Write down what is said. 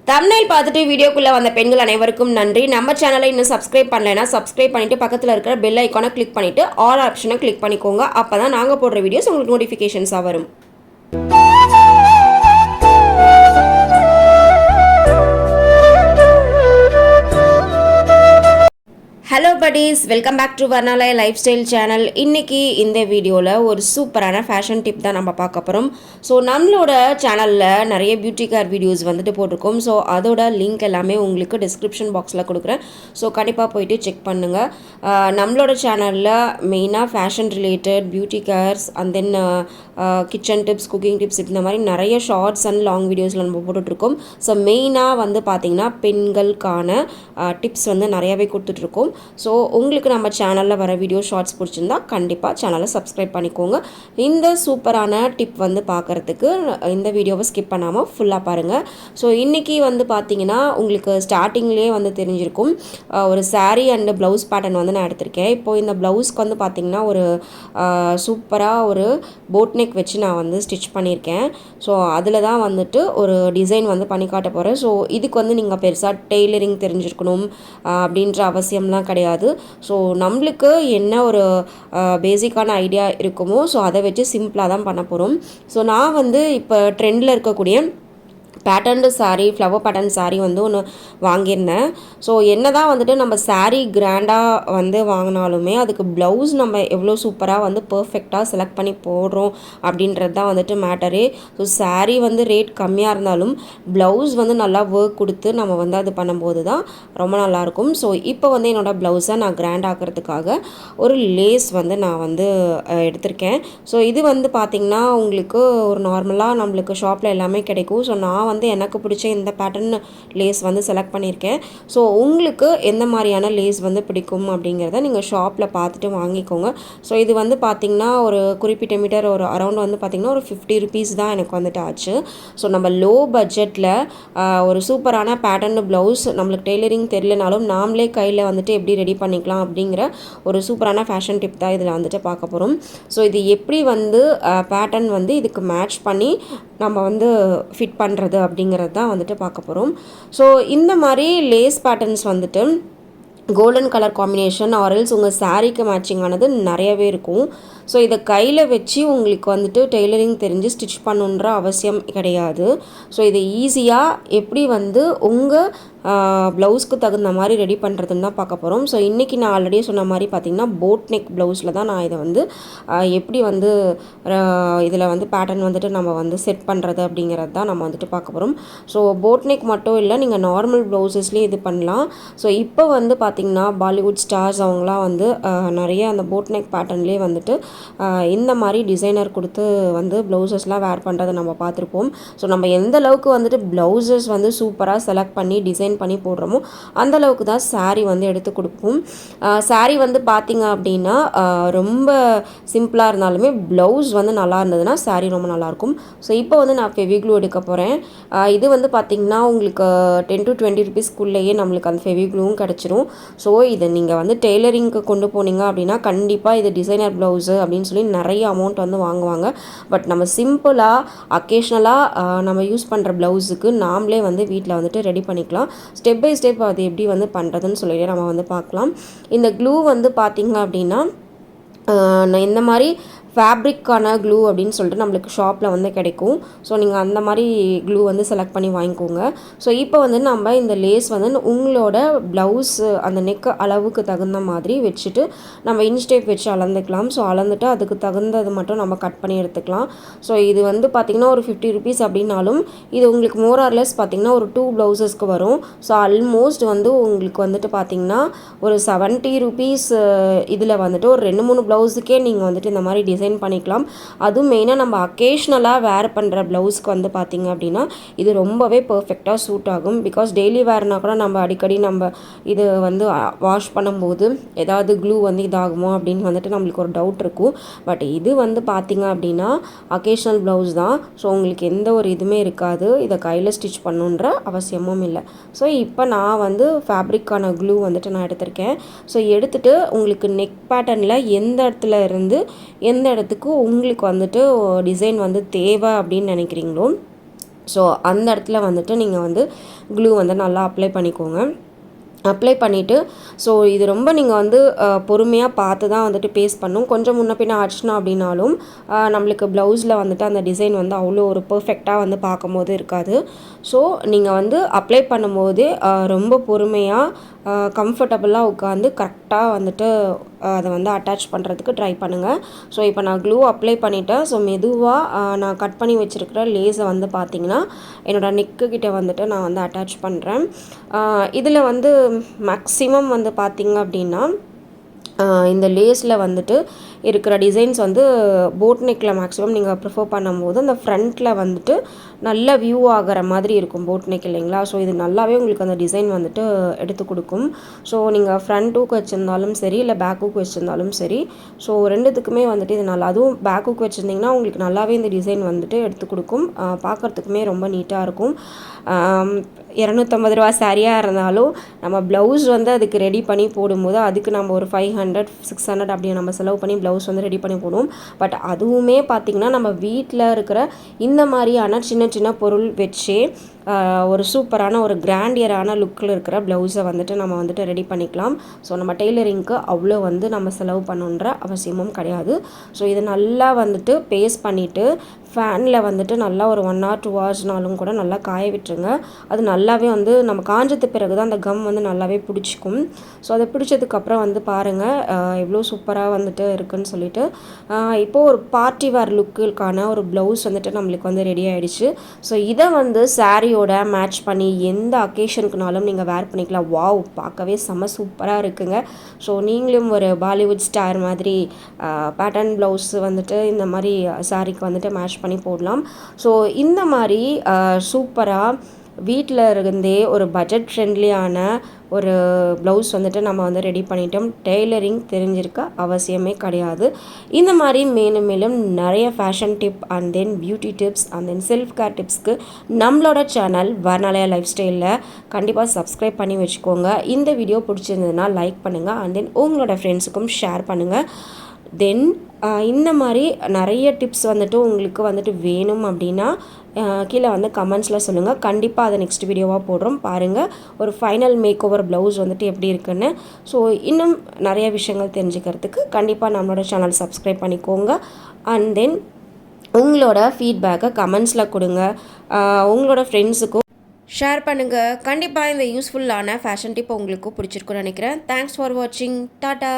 Thumbnail பார்த்துட்டு வீடியோக்குள்ளே வந்த பெண்கள் அனைவருக்கும் நன்றி. நம்ம சேனலை இன்னும் சப்ஸ்கிரைப் பண்ணலைன்னா சப்ஸ்கிரைப் பண்ணிவிட்டு பக்கத்தில் இருக்கிற பெல் ஐக்கானை கிளிக் பண்ணிவிட்டு ஆல் ஆப்ஷனை கிளிக் பண்ணிக்கோங்க. அப்போ தான் நாங்கள் போடுற வீடியோஸ் உங்களுக்கு நோட்டிஃபிகேஷன்ஸாக வரும். Hello buddies, welcome back to Varnalaya lifestyle channel. இன்றைக்கி இந்த வீடியோவில் ஒரு சூப்பரான ஃபேஷன் டிப் தான் நம்ம பார்க்க போகிறோம். ஸோ நம்மளோட சேனலில் நிறைய பியூட்டி கேர் வீடியோஸ் வந்துட்டு போட்டிருக்கோம். ஸோ அதோட லிங்க் எல்லாமே உங்களுக்கு டிஸ்கிரிப்ஷன் பாக்ஸில் கொடுக்குறேன். ஸோ கண்டிப்பாக போயிட்டு செக் பண்ணுங்கள். நம்மளோட சேனலில் மெயினாக fashion related beauty CARES and then kitchen tips, cooking tips, இந்த மாதிரி நிறைய ஷார்ட்ஸ் அண்ட் லாங் வீடியோஸில் நம்ம போட்டுட்ருக்கோம். ஸோ மெயினாக வந்து பார்த்திங்கன்னா பெண்களுக்கான டிப்ஸ் வந்து நிறையாவே கொடுத்துட்ருக்கோம். ஸோ உங்களுக்கு நம்ம சேனலில் வர வீடியோ ஷார்ட்ஸ் பிடிச்சிருந்தா கண்டிப்பாக சேனலை சப்ஸ்கிரைப் பண்ணிக்கோங்க. இந்த சூப்பரான டிப் வந்து பார்க்குறதுக்கு இந்த வீடியோவை ஸ்கிப் பண்ணாமல் ஃபுல்லாக பாருங்கள். ஸோ இன்றைக்கி வந்து பார்த்திங்கன்னா உங்களுக்கு ஸ்டார்டிங்லேயே வந்து தெரிஞ்சிருக்கும் ஒரு சாரீ அண்டு ப்ளவுஸ் பேட்டர்ன் வந்து நான் எடுத்திருக்கேன். இப்போது இந்த ப்ளவுஸ்க்கு வந்து பார்த்திங்கன்னா ஒரு சூப்பராக ஒரு போட் நெக் வச்சு நான் வந்து ஸ்டிச் பண்ணியிருக்கேன். ஸோ அதில் தான் வந்துட்டு ஒரு டிசைன் வந்து பண்ணி காட்ட போகிறேன். ஸோ இதுக்கு வந்து நீங்கள் பெருசாக டெய்லரிங் தெரிஞ்சிருக்கணும் அப்படின்ற அவசியம்லாம் கிடையாது. ஸோ நம்மளுக்கு என்ன ஒரு பேசிக்கான ஐடியா இருக்குமோ ஸோ அதை வச்சு சிம்பிளாக தான் பண்ண போகிறோம். ஸோ நான் வந்து இப்போ ட்ரெண்டில் இருக்கக்கூடிய patterned sari, flower pattern sari வந்து ஒன்று வாங்கியிருந்தேன். ஸோ என்ன தான் வந்துட்டு நம்ம சாரீ கிராண்டாக வந்து வாங்கினாலுமே அதுக்கு ப்ளவுஸ் நம்ம எவ்வளோ சூப்பராக வந்து பர்ஃபெக்டாக செலக்ட் பண்ணி போடுறோம் அப்படின்றது தான் வந்துட்டு மேட்டரே. ஸோ சாரீ வந்து ரேட் கம்மியாக இருந்தாலும் ப்ளவுஸ் வந்து நல்லா ஒர்க் கொடுத்து நம்ம வந்து அது பண்ணும்போது தான் ரொம்ப நல்லாயிருக்கும். ஸோ இப்போ வந்து என்னோடய ப்ளவுஸை நான் கிராண்ட் ஆக்கிறதுக்காக ஒரு லேஸ் வந்து நான் வந்து எடுத்திருக்கேன். ஸோ இது வந்து பார்த்திங்கன்னா உங்களுக்கு ஒரு நார்மலாக நம்மளுக்கு ஷாப்பில் எல்லாமே கிடைக்கும். ஸோ நான் வந்து எனக்கு பிடிச்ச இந்த பேட்டர்ன் லேஸ் வந்து செலக்ட் பண்ணியிருக்கேன். ஸோ உங்களுக்கு எந்த மாதிரியான லேஸ் வந்து பிடிக்கும் அப்படிங்கிறத நீங்கள் ஷாப்பில் பார்த்துட்டு வாங்கிக்கோங்க. ஸோ இது வந்து பார்த்திங்கன்னா ஒரு குறிப்பிட்ட மீட்டர் ஒரு அரௌண்ட் வந்து பார்த்திங்கன்னா ஒரு 50 rupees தான் எனக்கு வந்துட்டு ஆச்சு. ஸோ நம்ம லோ பட்ஜெட்டில் ஒரு சூப்பரான பேட்டர்ன் ப்ளவுஸ் நம்மளுக்கு டெய்லரிங் தெரியலனாலும் நாமளே கையில் வந்துட்டு எப்படி ரெடி பண்ணிக்கலாம் அப்படிங்கிற ஒரு சூப்பரான ஃபேஷன் டிப் தான் இதில் வந்துட்டு பார்க்க போகிறோம். ஸோ இது எப்படி வந்து பேட்டர்ன் வந்து இதுக்கு மேட்ச் பண்ணி நம்ம வந்து ஃபிட் பண்ணுறது அப்படிங்கிறது தான் வந்துட்டு பார்க்க போகிறோம். ஸோ இந்த மாதிரி லேஸ் பேட்டர்ன்ஸ் வந்துட்டு கோல்டன் கலர் காம்பினேஷன் ஆரல்ஸ் உங்கள் சாரீக்கு மேட்சிங் ஆனது நிறையவே இருக்கும். ஸோ இதை கையில் வச்சு உங்களுக்கு வந்துட்டு டெய்லரிங் தெரிஞ்சு ஸ்டிச் பண்ணுன்ற அவசியம் கிடையாது. ஸோ இதை ஈஸியாக எப்படி வந்து உங்கள் ப்ளவுஸ்க்கு தகுந்த மாதிரி ரெடி பண்ணுறதுன்னு தான் பார்க்க போகிறோம். ஸோ இன்றைக்கி நான் ஆல்ரெடி சொன்ன மாதிரி பார்த்திங்கன்னா போட் நெக் ப்ளவுஸில் தான் நான் இதை வந்து எப்படி வந்து இதில் வந்து பேட்டர்ன் வந்துட்டு நம்ம வந்து செட் பண்ணுறது அப்படிங்கிறது தான் நம்ம வந்துட்டு பார்க்க போகிறோம். ஸோ போட் நெக் மட்டும் இல்லை, நீங்கள் நார்மல் ப்ளவுசஸ்லேயும் இது பண்ணலாம். ஸோ இப்போ வந்து பார்த்திங்கன்னா பாலிவுட் ஸ்டார்ஸ் அவங்களாம் வந்து நிறைய அந்த போட் நெக் பேட்டர்ன்லேயே வந்துட்டு இந்த மாதிரி டிசைனர் கொடுத்து வந்து ப்ளவுசஸ்லாம் வேர் பண்ணுறதை நம்ம பார்த்துருப்போம். ஸோ நம்ம எந்த அளவுக்கு வந்துட்டு ப்ளவுசஸ் வந்து சூப்பராக செலக்ட் பண்ணி டிசைன் பண்ணி போடுறோமோ அந்தளவுக்கு தான் சாரீ வந்து எடுத்து கொடுப்போம். சாரீ வந்து பார்த்திங்க அப்படின்னா ரொம்ப சிம்பிளாக இருந்தாலுமே ப்ளவுஸ் வந்து நல்லா இருந்ததுன்னா சாரீ ரொம்ப நல்லாயிருக்கும். ஸோ இப்போ வந்து நான் ஃபெவிக்ளூ எடுக்க போகிறேன். இது வந்து பார்த்திங்கன்னா உங்களுக்கு 10 to 20 rupeesக்குள்ளேயே நம்மளுக்கு அந்த ஃபெவிக்ளூவும் கிடச்சிரும். ஸோ இதை நீங்கள் வந்து டெய்லரிங்க்கு கொண்டு போனீங்க அப்படின்னா கண்டிப்பாக இது டிசைனர் ப்ளவுஸு அப்படின்னு சொல்லி நிறைய அமௌண்ட் வந்து வாங்குவாங்க. பட் நம்ம சிம்பிளாக அக்கேஷ்னலாக நம்ம யூஸ் பண்ணுற ப்ளவுஸுக்கு நாமளே வந்து வீட்டில் வந்துட்டு ரெடி பண்ணிக்கலாம். ஸ்டெப் பை ஸ்டெப் அது எப்படி வந்து பண்ணுறதுன்னு சொல்லிட்டு நம்ம வந்து பார்க்கலாம். இந்த க்ளூ வந்து பார்த்திங்க அப்படின்னா இந்த மாதிரி ஃபேப்ரிக்கான க்ளூ அப்படின்னு சொல்லிட்டு நம்மளுக்கு ஷாப்பில் வந்து கிடைக்கும். ஸோ நீங்கள் அந்த மாதிரி க்ளூ வந்து செலக்ட் பண்ணி வாங்கிக்கோங்க. ஸோ இப்போ வந்து நம்ம இந்த லேஸ் வந்து உங்களோட ப்ளவுஸ் அந்த நெக் அளவுக்கு தகுந்த மாதிரி வச்சுட்டு நம்ம இன்ஸ்டேப் வச்சு அளந்துக்கலாம். ஸோ அளந்துட்டு அதுக்கு தகுந்தது மட்டும் நம்ம கட் பண்ணி எடுத்துக்கலாம். ஸோ இது வந்து பார்த்திங்கன்னா ஒரு 50 rupees அப்படின்னாலும் இது உங்களுக்கு மோர் ஆர் லெஸ் பார்த்திங்கன்னா ஒரு 2 ப்ளவுசஸ்க்கு வரும். ஸோ ஆல்மோஸ்ட் வந்து உங்களுக்கு வந்துட்டு பார்த்திங்கன்னா ஒரு 70 rupees இதில் வந்துட்டு ஒரு 2-3 ப்ளவுஸுக்கே நீங்கள் வந்துட்டு இந்த மாதிரி டிசைன் பண்ணிக்கலாம். அதுவும் மெயினாக நம்ம அக்கேஷ்னலாக வேர் பண்ணுற ப்ளவுஸ்க்கு வந்து பார்த்திங்க அப்படின்னா இது ரொம்பவே பர்ஃபெக்டாக சூட் ஆகும். பிகாஸ் டெய்லி வேர்னா கூட நம்ம அடிக்கடி நம்ம இது வந்து வாஷ் பண்ணும்போது ஏதாவது க்ளூ வந்து இதாகுமோ அப்படின்னு வந்துட்டு நம்மளுக்கு ஒரு டவுட் இருக்கும். பட் இது வந்து பார்த்திங்க அப்படின்னா அக்கேஷ்னல் ப்ளவுஸ் தான். ஸோ உங்களுக்கு எந்த ஒரு இதுவுமே இருக்காது. இதை கையில் ஸ்டிச் பண்ணுன்ற அவசியமும் இல்லை. ஸோ இப்போ நான் வந்து ஃபேப்ரிக்கான க்ளூ வந்துட்டு நான் எடுத்திருக்கேன். ஸோ எடுத்துகிட்டு உங்களுக்கு நெக் பேட்டர்னில் எந்த இடத்துல இருந்து எந்த இடத்துக்கு உங்களுக்கு வந்துட்டு டிசைன் வந்து தேவை அப்படின்னு நினைக்கிறீங்களோ ஸோ அந்த இடத்துல வந்துட்டு நீங்கள் வந்து க்ளூ வந்து நல்லா அப்ளை பண்ணிக்கோங்க. அப்ளை பண்ணிவிட்டு ஸோ இது ரொம்ப நீங்கள் வந்து பொறுமையாக பார்த்து தான் வந்துட்டு பேஸ்ட் பண்ணணும். கொஞ்சம் முன்ன பின்ன ஆச்சுன்னா அப்படின்னாலும் நம்மளுக்கு ப்ளவுஸில் வந்துட்டு அந்த டிசைன் வந்து அவ்வளோ ஒரு பர்ஃபெக்டாக வந்து பார்க்கும்போது இருக்காது. ஸோ நீங்கள் வந்து அப்ளை பண்ணும்போதே ரொம்ப பொறுமையாக கம்ஃபர்டபுளாக உட்காந்து கரெக்டாக வந்துட்டு அதை வந்து அட்டாச் பண்ணுறதுக்கு ட்ரை பண்ணுங்கள். ஸோ இப்போ நான் க்ளூ அப்ளை பண்ணிவிட்டேன். ஸோ மெதுவாக நான் கட் பண்ணி வச்சுருக்கிற லேஸை வந்து பார்த்திங்கன்னா என்னோடய நெக்கு கிட்டே வந்துட்டு நான் வந்து அட்டாச் பண்ணுறேன். இதில் வந்து மேக்ஸிமம் வந்து பார்த்திங்க அப்படின்னா இந்த லேஸில் வந்துட்டு இருக்கிற டிசைன்ஸ் வந்து போட் நெக்கில் மேக்ஸிமம் நீங்கள் ப்ரிஃபர் பண்ணும்போது அந்த ஃப்ரண்ட்டில் வந்துட்டு நல்ல வியூ ஆகிற மாதிரி இருக்கும் போட் நெக் இல்லைங்களா. ஸோ இது நல்லாவே உங்களுக்கு அந்த டிசைன் வந்துட்டு எடுத்து கொடுக்கும். ஸோ நீங்கள் ஃப்ரண்ட் ஹூக் வச்சுருந்தாலும் சரி இல்லை பேக் ஹூக் வச்சுருந்தாலும் சரி, ஸோ ரெண்டுத்துக்குமே வந்துட்டு இது நல்லா, அதுவும் பேக் ஹூக் வச்சுருந்திங்கன்னா உங்களுக்கு நல்லாவே இந்த டிசைன் வந்துட்டு எடுத்து கொடுக்கும். பார்க்குறதுக்குமே ரொம்ப நீட்டாக இருக்கும். 250 ரூபா சாரியாக இருந்தாலும் நம்ம ப்ளவுஸ் வந்து அதுக்கு ரெடி பண்ணி போடும்போது அதுக்கு நம்ம ஒரு 500 600 அப்படி நம்ம செலவு பண்ணி ப்ளவுஸ் வந்து ரெடி பண்ணி போடுவோம். பட் அதுவுமே பார்த்திங்கன்னா நம்ம வீட்டில் இருக்கிற இந்த மாதிரியான சின்ன சின்ன பொருள் வச்சே ஒரு சூப்பரான ஒரு கிராண்டியரான லுக்கில் இருக்கிற ப்ளவுஸை வந்துட்டு நம்ம வந்துட்டு ரெடி பண்ணிக்கலாம். ஸோ நம்ம டெய்லரிங்க்கு அவ்வளோ வந்து நம்ம செலவு பண்ணுன்ற அவசியமும் கிடையாது. ஸோ இது நல்லா வந்துட்டு பேஸ்ட் பண்ணிவிட்டு ஃபேனில் வந்துட்டு நல்லா ஒரு 1 or 2 hours கூட நல்லா காய விட்டுருங்க. அது நல்லாவே வந்து நம்ம காஞ்சது பிறகு தான் அந்த கம் வந்து நல்லாவே பிடிச்சிக்கும். ஸோ அதை பிடிச்சதுக்கப்புறம் வந்து பாருங்கள் எவ்வளோ சூப்பராக வந்துட்டு இருக்குதுன்னு சொல்லிட்டு. இப்போது ஒரு பார்ட்டி வேர் லுக்குக்கான ஒரு ப்ளவுஸ் வந்துட்டு நம்மளுக்கு வந்து ரெடி ஆகிடுச்சு. ஸோ இதை வந்து சாரியோட மேட்ச் பண்ணி எந்த அக்கேஷனுக்குனாலும் நீங்கள் வேர் பண்ணிக்கலாம். வாவ், பார்க்கவே செம்ம சூப்பராக இருக்குங்க. ஸோ நீங்களும் ஒரு பாலிவுட் ஸ்டார் மாதிரி பேட்டர்ன் ப்ளவுஸ் வந்துட்டு இந்த மாதிரி சாரிக்கு வந்துட்டு மேட்ச் பண்ணி போடலாம். ஸோ இந்த மாதிரி சூப்பராக வீட்டில் இருந்தே ஒரு பட்ஜெட் ஃப்ரெண்ட்லியான ஒரு ப்ளவுஸ் வந்துட்டு நம்ம வந்து ரெடி பண்ணிட்டோம். டெய்லரிங் தெரிஞ்சிருக்க அவசியமே கிடையாது. இந்த மாதிரி மேலும் மேலும் நிறைய fashion tip and then beauty tips and then self care டிப்ஸ்க்கு நம்மளோட சேனல் வர்ணாலயா லைஃப் ஸ்டைலில் கண்டிப்பாக சப்ஸ்கிரைப் பண்ணி வச்சுக்கோங்க. இந்த வீடியோ பிடிச்சிருந்ததுன்னா லைக் பண்ணுங்கள் அண்ட் தென் உங்களோட ஃப்ரெண்ட்ஸுக்கும் ஷேர் பண்ணுங்கள். தென் இந்த மாதிரி நிறைய டிப்ஸ் வந்துட்டு உங்களுக்கு வந்துட்டு வேணும் அப்படின்னா கீழே வந்து கமெண்ட்ஸில் சொல்லுங்கள். கண்டிப்பாக அதை நெக்ஸ்ட் வீடியோவாக போடுறோம். பாருங்கள் ஒரு ஃபைனல் மேக் ஓவர் ப்ளவுஸ் வந்துட்டு எப்படி இருக்குன்னு. ஸோ இன்னும் நிறைய விஷயங்கள் தெரிஞ்சுக்கிறதுக்கு கண்டிப்பாக நம்மளோட சேனல் சப்ஸ்கிரைப் பண்ணிக்கோங்க. அண்ட் தென் உங்களோட ஃபீட்பேக்கை கமெண்ட்ஸில் கொடுங்க. உங்களோட ஃப்ரெண்ட்ஸுக்கும் ஷேர் பண்ணுங்கள். கண்டிப்பாக இந்த யூஸ்ஃபுல்லான ஃபேஷன் டிப் உங்களுக்கு பிடிச்சிருக்குன்னு நினைக்கிறேன். தேங்க்ஸ் ஃபார் வாட்சிங். டாட்டா.